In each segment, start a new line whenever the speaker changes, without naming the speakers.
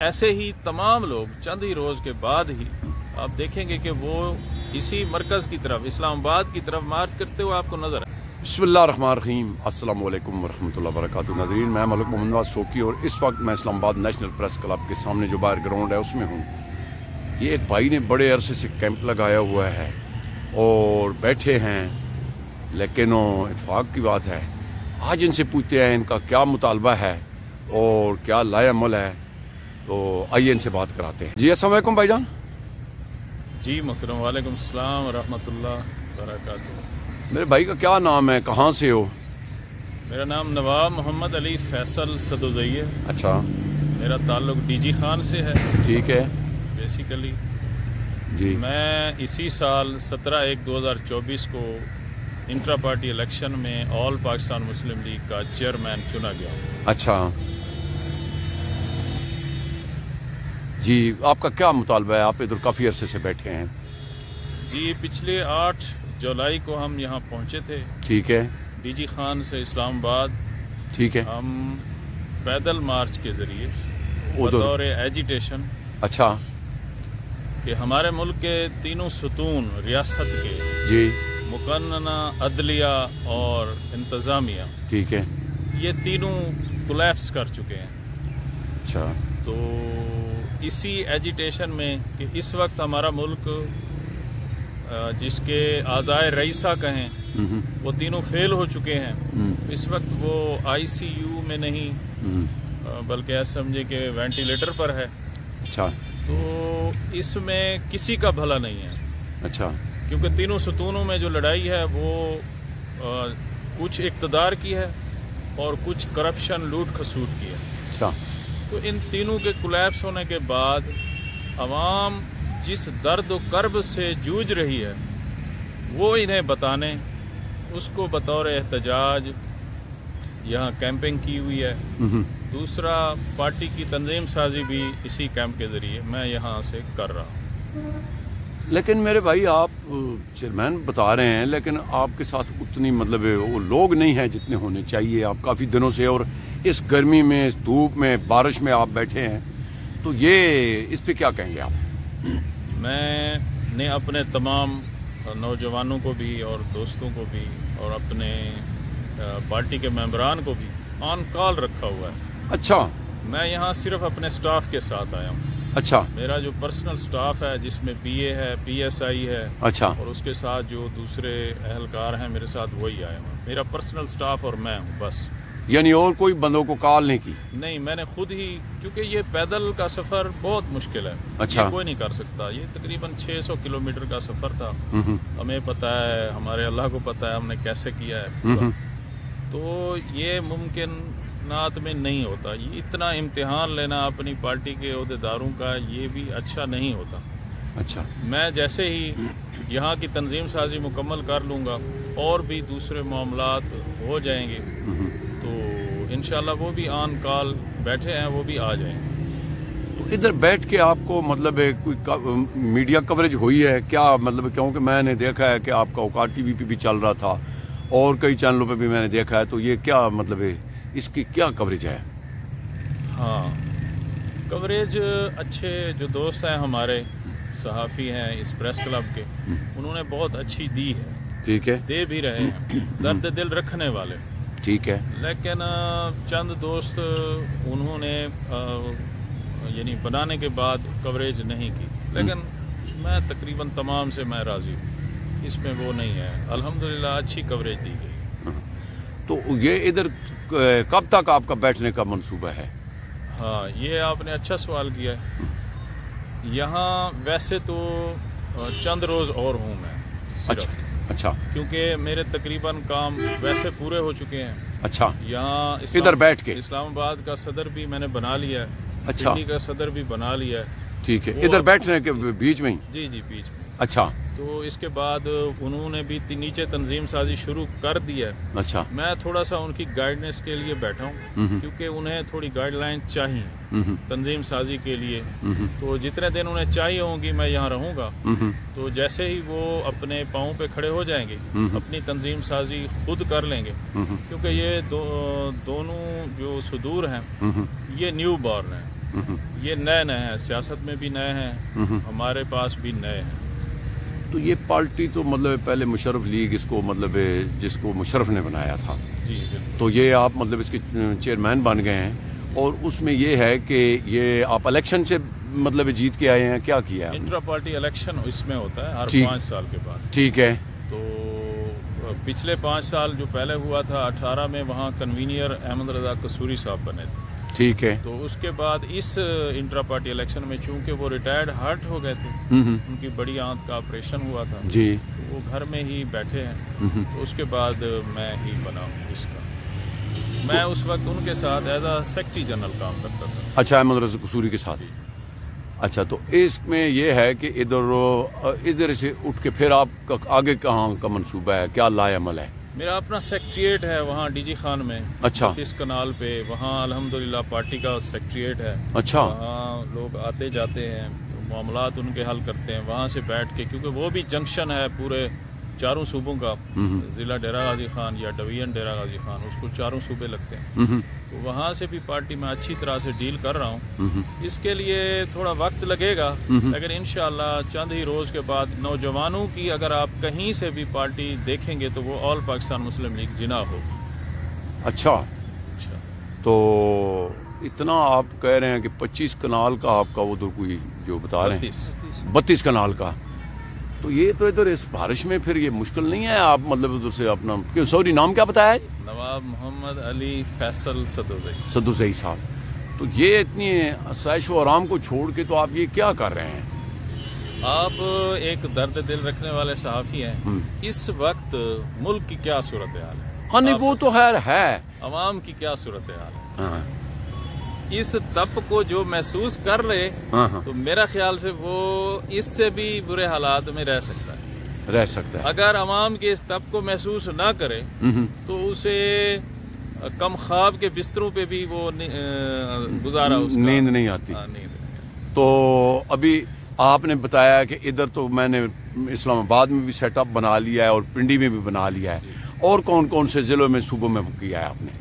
ऐसे ही तमाम लोग चंद ही रोज के बाद ही आप देखेंगे कि वो इसी मरकज की तरफ इस्लामाबाद की तरफ मार्च करते हुए आपको नजर आए।
बिस्मिल्लाहिर्रहमानिर्रहीम, अस्सलाम वालेकुम वरहमतुल्लाहि वबरकातुहू। नाज़रीन, मैं मलिक मोहम्मद नवाज सोकी और इस वक्त मैं इस्लामाबाद नेशनल प्रेस क्लब के सामने जो बाहर ग्राउंड है उसमें हूँ। ये एक भाई ने बड़े अरसे से कैंप लगाया हुआ है और बैठे हैं, लेकिन इत्तेफाक की बात है आज इनसे पूछते हैं इनका क्या मुतालबा है और क्या लाएअमल है, तो आइए इनसे बात कराते हैं। जी अस्सलाम वालेकुम भाईजान।
जी मोहतरम, वालेकुम अस्सलाम व रहमतुल्लाहि वबरकातुहू।
मेरे भाई का क्या नाम है, कहाँ से हो?
मेरा नाम नवाब मोहम्मद अली फैसल सदुज़ई है।
अच्छा,
मेरा ताल्लुक डीजी खान से है।
ठीक है
बेसिकली
जी।
मैं इसी साल 17/1/2024 को इंट्रा पार्टी इलेक्शन में ऑल पाकिस्तान मुस्लिम लीग का चेयरमैन चुना गया।
अच्छा जी, आपका क्या मुतालबा है? आप इधर काफ़ी अरसे से बैठे हैं।
जी, पिछले 8 जुलाई को हम यहाँ पहुँचे थे।
ठीक है।
डीजी खान से इस्लामाबाद।
ठीक है।
हम पैदल मार्च के ज़रिए
उधर
बतौर एजिटेशन
अच्छा
कि हमारे मुल्क के तीनों सतून रियासत के
जी,
मुकन्ना, अदलिया और इंतज़ामिया,
ठीक है।
ये तीनों कोलैप्स कर चुके हैं।
अच्छा,
तो इसी एजिटेशन में कि इस वक्त हमारा मुल्क जिसके आज़ाए रईसा कहें वो तीनों फेल हो चुके हैं। इस वक्त वो ICU में नहीं बल्कि ऐसा समझे कि वेंटिलेटर पर है।
अच्छा,
तो इसमें किसी का भला नहीं है।
अच्छा,
क्योंकि तीनों सतूनों में जो लड़ाई है वो कुछ इक़्तिदार की है और कुछ करप्शन, लूट खसूट की है।
अच्छा,
तो इन तीनों के कोलैप्स होने के बाद अवाम जिस दर्द व कर्ब से जूझ रही है वो इन्हें बताने, उसको बतौर एहतजाज यहाँ कैंपिंग की हुई है। दूसरा, पार्टी की तंजीम साजी भी इसी कैंप के ज़रिए मैं यहाँ से कर रहा हूँ।
लेकिन मेरे भाई आप चेयरमैन बता रहे हैं, लेकिन आपके साथ उतनी मतलब वो लोग नहीं हैं जितने होने चाहिए। आप काफ़ी दिनों से और इस गर्मी में, इस धूप में, बारिश में आप बैठे हैं, तो ये इस पे क्या कहेंगे आप?
मैंने अपने तमाम नौजवानों को भी और दोस्तों को भी और अपने पार्टी के मेंबरान को भी ऑन कॉल रखा हुआ है।
अच्छा,
मैं यहाँ सिर्फ अपने स्टाफ के साथ आया हूँ।
अच्छा,
मेरा जो पर्सनल स्टाफ है जिसमें PA है, PSI है,
अच्छा,
और उसके साथ जो दूसरे अहलकार हैं मेरे साथ, वही आए हुए। मेरा पर्सनल स्टाफ और मैं हूँ बस।
यानी और कोई बंदों को कॉल नहीं की?
नहीं, मैंने खुद ही, क्योंकि ये पैदल का सफ़र बहुत मुश्किल है।
अच्छा,
ये कोई नहीं कर सकता। ये तकरीबन 600 किलोमीटर का सफ़र था। हमें पता है, हमारे अल्लाह को पता है हमने कैसे किया है। तो ये मुमकिनात में नहीं होता। ये इतना इम्तिहान लेना अपनी पार्टी के ओहदेदारों का, ये भी अच्छा नहीं होता।
अच्छा, मैं
जैसे ही यहाँ की तंजीम साजी मुकम्मल कर लूँगा और भी दूसरे मामलात हो जाएंगे तो इंशाल्लाह वो भी ऑन कॉल बैठे हैं, वो भी आ जाएंगे।
तो इधर बैठ के आपको मतलब कोई मीडिया कवरेज हुई है क्या? मतलब क्योंकि मैंने देखा है कि आपका औकात TV पे भी चल रहा था और कई चैनलों पे भी मैंने देखा है, तो ये क्या मतलब है, इसकी क्या कवरेज है?
हाँ, कवरेज अच्छे जो दोस्त हैं हमारे, सहाफ़ी हैं इस प्रेस क्लब के, उन्होंने बहुत अच्छी दी है।
ठीक है,
दे भी रहे हैं, दर्द दिल रखने वाले।
ठीक है।
लेकिन चंद दोस्त उन्होंने यानी बनाने के बाद कवरेज नहीं की, लेकिन मैं तकरीबन तमाम से मैं राज़ी हूँ, इसमें वो नहीं है। अल्हम्दुलिल्लाह अच्छी कवरेज दी गई।
तो ये इधर कब तक आपका बैठने का मंसूबा है?
हाँ, ये आपने अच्छा सवाल किया है। यहाँ वैसे तो चंद रोज़ और हूँ मैं।
अच्छा, अच्छा,
क्योंकि मेरे तकरीबन काम वैसे पूरे हो चुके हैं।
अच्छा,
यहाँ
इधर बैठ के
इस्लामाबाद का सदर भी मैंने बना लिया है।
अच्छा,
दिल्ली का सदर भी बना लिया है।
ठीक है, इधर बैठने के बीच में ही?
जी जी, बीच में।
अच्छा,
तो इसके बाद उन्होंने भी नीचे तंजीम साजी शुरू कर दी है।
अच्छा,
मैं थोड़ा सा उनकी गाइडेंस के लिए बैठा हूँ, क्योंकि उन्हें थोड़ी गाइडलाइन चाहिए तंजीम साजी के लिए। तो जितने दिन उन्हें चाहिए होंगी मैं यहाँ रहूँगा। तो जैसे ही वो अपने पाँव पे खड़े हो जाएंगे, अपनी तंजीम साजी खुद कर लेंगे, क्योंकि ये दोनों जो सुदूर हैं ये न्यू बॉर्न हैं। یہ نئے ہیں، سیاست میں بھی نئے ہیں، ہمارے پاس بھی نئے ہیں۔
تو یہ پارٹی تو مطلب پہلے مشرف لیگ اس کو مطلب جس کو مشرف نے بنایا تھا،
جی
تو یہ آپ مطلب اس کے چیئرمین بن گئے ہیں، اور اس میں یہ ہے کہ یہ آپ الیکشن سے مطلب جیت کے آئے ہیں، کیا کیا ہے؟
انٹرا پارٹی الیکشن اس میں ہوتا ہے ہر 5 سال کے بعد۔
ٹھیک ہے۔
تو پچھلے 5 سال جو پہلے ہوا تھا 18 میں، وہاں کنوینئر احمد رضا قصوری صاحب بنے تھے۔
ٹھیک ہے۔
تو اس کے بعد اس انٹرا پارٹی الیکشن میں چونکہ وہ ریٹائرڈ ہارٹ ہو گئے تھے، ان کی بڑی آنت کا آپریشن ہوا تھا،
جی،
تو وہ گھر میں ہی بیٹھے ہیں۔ تو اس کے بعد میں ہی بنا ہوں اس کا۔ میں اس وقت ان کے ساتھ ایز اے سیکرٹری جنرل کام کرتا تھا۔
اچھا، احمد رضا قصوری کے ساتھ۔ اچھا، تو اس میں یہ ہے کہ ادھر سے اٹھ کے پھر آپ آگے کہاں کا منصوبہ ہے، کیا لائے عمل ہے؟
میرا اپنا سیکریٹریٹ ہے وہاں ڈی جی خان میں،
اچھا،
اس کنال پہ، وہاں الحمدللہ پارٹی کا سیکریٹریٹ ہے۔
اچھا،
وہاں لوگ آتے جاتے ہیں، معاملات ان کے حل کرتے ہیں وہاں سے بیٹھ کے، کیونکہ وہ بھی جنکشن ہے پورے 4 صوبوں کا، ضلع ڈیرہ غازی خان یا ڈویژن ڈیرہ غازی خان، اس کو 4 صوبے لگتے ہیں۔ تو وہاں سے بھی پارٹی میں اچھی طرح سے ڈیل کر رہا ہوں۔ اس کے لیے تھوڑا وقت لگے گا، لیکن انشاءاللہ چند ہی روز کے بعد نوجوانوں کی اگر آپ کہیں سے بھی پارٹی دیکھیں گے تو وہ آل پاکستان مسلم لیگ جنا ہوگی۔
اچھا، تو اتنا آپ کہہ رہے ہیں کہ 25 کنال کا آپ کا ادھر کوئی جو بتا رہے ہیں 32 کنال کا، تو یہ تو ادھر اس بارش میں پھر یہ مشکل نہیں ہے؟ آپ مطلب ادھر سے اپنا سوری نام کیا بتایا ہے؟
نواب محمد علی فیصل
صدوزئی صاحب۔ تو یہ اتنی آسائش و آرام کو چھوڑ کے تو آپ یہ کیا کر رہے ہیں؟
آپ ایک درد دل رکھنے والے صحافی ہیں۔ اس وقت ملک کی کیا صورتحال ہے؟
ہاں، نہیں وہ تو خیر ہے،
عوام کی کیا صورتحال ہے؟
ہاں،
اس تپ کو جو محسوس کر رہے، تو میرا خیال سے وہ اس سے بھی برے حالات میں رہ سکتا ہے۔ اگر عوام کے اس تپ کو محسوس نہ کرے تو اسے کم خواب کے بستروں پہ بھی وہ گزارا
نیند نہیں آتی۔ تو ابھی آپ نے بتایا کہ ادھر تو میں نے اسلام آباد میں بھی سیٹ اپ بنا لیا ہے اور پنڈی میں بھی بنا لیا ہے، اور کون کون سے ضلعوں میں صوبوں میں کیا ہے آپ نے؟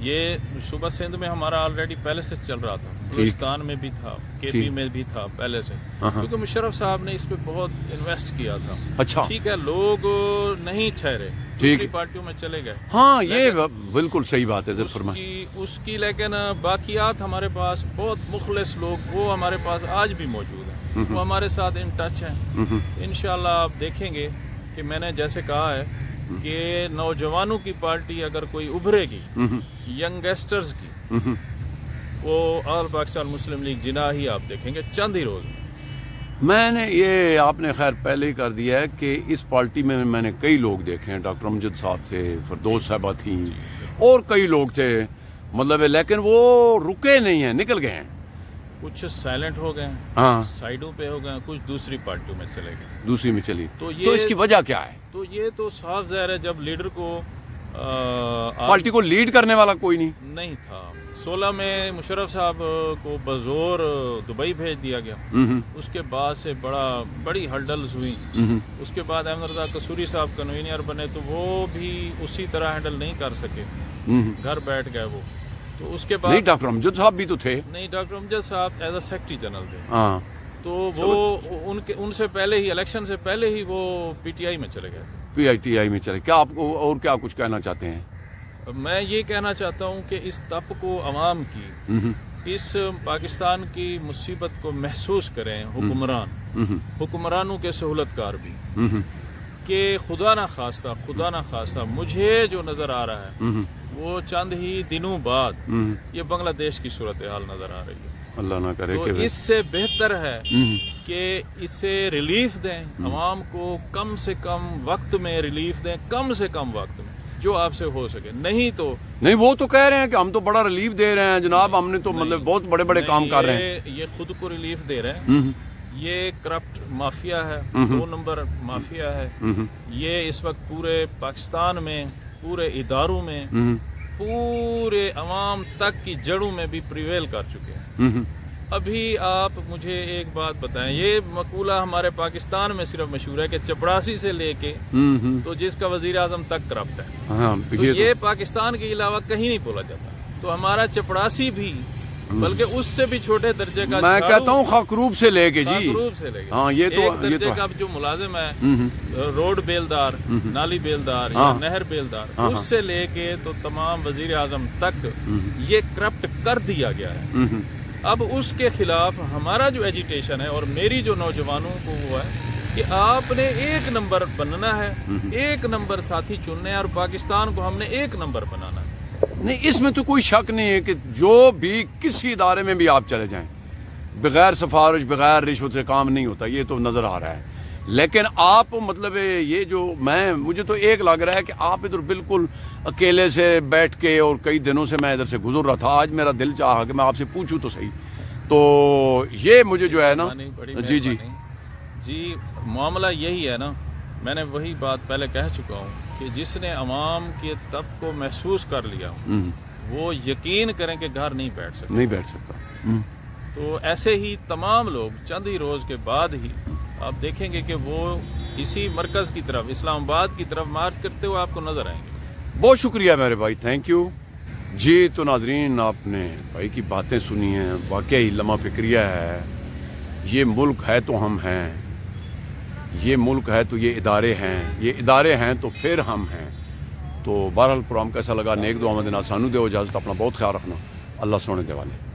یہ صوبہ سندھ میں ہمارا آلریڈی پہلے سے چل رہا تھا، بلوچستان میں بھی تھا، کے پی میں بھی تھا پہلے سے، کیونکہ مشرف صاحب نے اس پہ بہت انویسٹ کیا تھا۔
اچھا،
ٹھیک ہے، لوگ نہیں ٹھہرے، دوسری پارٹیوں میں چلے گئے۔
ہاں، یہ بالکل صحیح بات ہے
اس کی، لیکن باقیات ہمارے پاس بہت مخلص لوگ وہ ہمارے پاس آج بھی موجود ہیں، وہ ہمارے ساتھ ان ٹچ ہیں۔ انشاءاللہ آپ دیکھیں گے کہ میں نے جیسے کہا ہے کہ نوجوانوں کی پارٹی اگر کوئی ابھرے گی، ینگسٹرز کی، وہ آل پاکستان مسلم لیگ جنا ہی آپ دیکھیں گے چند ہی روز
میں نے یہ آپ نے خیر پہلے ہی کر دیا ہے کہ اس پارٹی میں نے کئی لوگ دیکھے ہیں، ڈاکٹر امجد صاحب تھے، فردوس صاحبہ تھیں، اور کئی لوگ تھے مطلب، لیکن وہ رکے نہیں ہیں، نکل گئے ہیں۔
کچھ سائلنٹ ہو گئے ہیں،
ہاں،
سائیڈوں پہ ہو گئے ہیں، کچھ دوسری پارٹیوں میں چلے گئے،
دوسری میں چلی۔
تو
اس کی وجہ کیا ہے؟
تو یہ تو صاف ظاہر ہے جب لیڈر کو
پارٹی کو لیڈ کرنے والا کوئی نہیں
تھا۔ 16 میں مشرف صاحب کو بزور دبئی بھیج دیا گیا، اس کے بعد سے بڑی ہلڈلز ہوئی۔ اس کے بعد احمد رضا قصوری صاحب کنوینئر بنے تو وہ بھی اسی طرح ہینڈل نہیں کر سکے، گھر بیٹھ گئے وہ۔ تو اس کے بعد
نہیں، ڈاکٹر امجد صاحب بھی تو تھے۔
نہیں، ڈاکٹر امجد صاحب ایز اے سیکرٹری جنرل تھے، تو وہ ان سے پہلے ہی، الیکشن سے پہلے ہی وہ پی ٹی آئی میں چلے گئے،
پی ٹی آئی میں چلے۔ کیا آپ کو اور کیا کچھ کہنا چاہتے ہیں؟
میں یہ کہنا چاہتا ہوں کہ اس تپ کو عوام کی، اس پاکستان کی مصیبت کو محسوس کریں حکمرانوں کے سہولت کار بھی، کہ خدا نہ خواستہ مجھے جو نظر آ رہا ہے وہ چند ہی دنوں بعد یہ بنگلہ دیش کی صورتحال نظر آ رہی ہے۔
اللہ نہ کرے
تو
کہ
اس سے بہتر ہے کہ اسے ریلیف دیں، عوام کو کم سے کم وقت میں ریلیف دیں، کم سے کم وقت میں جو آپ سے ہو سکے۔ نہیں تو
نہیں، وہ تو کہہ رہے ہیں کہ ہم تو بڑا ریلیف دے رہے ہیں جناب، ہم نے تو مطلب بہت بڑے بڑے کام کر رہے ہیں۔
یہ خود کو ریلیف دے رہے ہیں، یہ کرپٹ مافیا ہے، 2 نمبر مافیا ہے، یہ اس وقت پورے پاکستان میں، پورے اداروں میں، پورے عوام تک کی جڑوں میں بھی پریویل کر چکے ہیں۔ ابھی آپ مجھے ایک بات بتائیں، یہ مقولہ ہمارے پاکستان میں صرف مشہور ہے کہ چپڑاسی سے لے کے تو جس کا وزیر اعظم تک کرپٹ ہے، تو یہ پاکستان کے علاوہ کہیں نہیں بولا جاتا۔ تو ہمارا چپڑاسی بھی बल्कि उससे भी छोटे दर्जे का
मैं कहता हूँ खाकरूब से लेके जी,
खाकरूब से लेके
हाँ ये तो
एक दर्जे का जो मुलाजिम है, रोड बेलदार, नाली बेलदार या नहर बेलदार, उससे लेके तो तमाम वजीर आजम तक ये करप्ट कर दिया गया है। अब उसके खिलाफ हमारा जो एजिटेशन है और मेरी जो नौजवानों को वो है कि आपने एक नंबर बनना है, एक नंबर साथी चुनने हैं और पाकिस्तान को हमने एक नंबर बनाना है।
नहीं, इसमें तो कोई शक नहीं है कि जो भी किसी इदारे में भी आप चले जाएं, बगैर सिफारिश बगैर रिश्वत से काम नहीं होता, ये तो नजर आ रहा है। लेकिन आप मतलब ये जो मुझे तो एक लग रहा है कि आप इधर बिल्कुल अकेले से बैठ के, और कई दिनों से मैं इधर से गुजर रहा था, आज मेरा दिल चाहा कि मैं आपसे पूछूं तो सही। तो ये मुझे जो है ना, जी जी
जी, मामला यही है ना, मैंने वही बात पहले कह चुका हूँ कि जिसने अवाम के तब को महसूस कर लिया वो यकीन करें कि घर नहीं बैठ सकता। तो ऐसे ही तमाम लोग चंद ही रोज के बाद ही आप देखेंगे कि वो इसी मरकज की तरफ, इस्लामाबाद की तरफ मार्च करते हुए आपको नजर आएंगे।
बहुत शुक्रिया मेरे भाई, थैंक यू जी। तो नाजरीन, आपने भाई की बातें सुनी हैं, वाकई लम्हा फिक्रिया है। ये मुल्क है तो हम हैं, ये मुल्क है तो ये इदारे हैं, ये इदारे हैं तो फिर हम हैं। तो बहरहाल प्रोग्राम कैसा लगा, नेक दुआ में देना, सानू दो इजाजत, अपना बहुत ख्याल रखना, अल्लाह सोने दे वाले।